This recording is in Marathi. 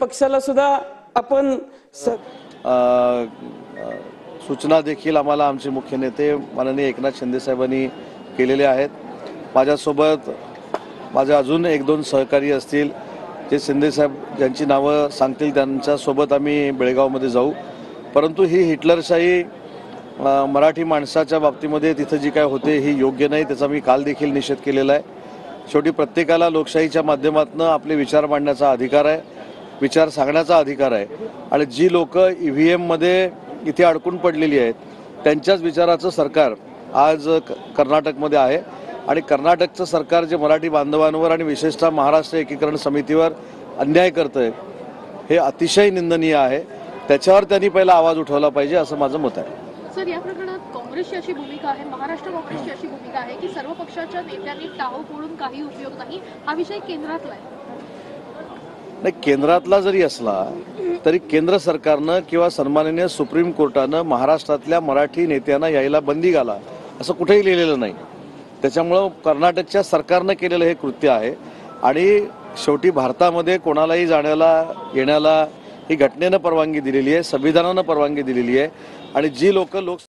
पक्षाला सुद्धा आपण सूचना देखील आम्हाला आमचे मुख्य नेते माननीय एकनाथ शिंदे साहेबांनी केलेले आहेत। माझ्यासोबत माझे अजून एक दोन सहकारी असतील जे शिंदे साहेब ज्यांची नावं सांगतील त्यांच्यासोबत आम्ही बेळगावमध्ये जाऊ। परंतु ही हिटलरशाही मराठी माणसाच्या बाबतीमध्ये तिथं जी काय होते ही योग्य नाही, त्याचा मी काल देखील निषेध केलेला आहे। शेवटी प्रत्येकाला लोकशाहीच्या माध्यमातून आपले विचार मांडण्याचा अधिकार आहे, विचार सांगण्याचा अधिकार आहे आणि जी लोक ईव्हीएममध्ये इथे अडकून पडलेली आहेत त्यांच्याच विचाराचं सरकार आज कर्नाटकमध्ये आहे आणि कर्नाटकचं सरकार जे मराठी बांधवांवर आणि विशेषतः महाराष्ट्र एकीकरण समितीवर अन्याय करतंय हे अतिशय निंदनीय आहे। त्याच्यावर त्यांनी पहिला आवाज उठवला पाहिजे असं माझं मत आहे। सर, या प्रकरणात काँग्रेसची अशी भूमिका आहे, महाराष्ट्र काँग्रेसची अशी भूमिका आहे की सर्व पक्षाच्या नेत्यांनी टाहो फोडून काही उपयोग नाही, हा विषय केंद्रातला आहे। नाही, केंद्रातला जरी असला तरी केंद्र सरकारनं किंवा सन्माननीय सुप्रीम कोर्टानं महाराष्ट्रातल्या मराठी नेत्यांना यायला बंदी घाला असं कुठेही लिहिलेलं नाही। त्याच्यामुळं कर्नाटकच्या सरकारनं केलेलं हे कृत्य आहे आणि शेवटी भारतामध्ये कोणालाही जाण्याला येण्याला ही घटनेनं परवानगी दिलेली आहे, संविधानानं परवानगी दिलेली आहे आणि जी लोक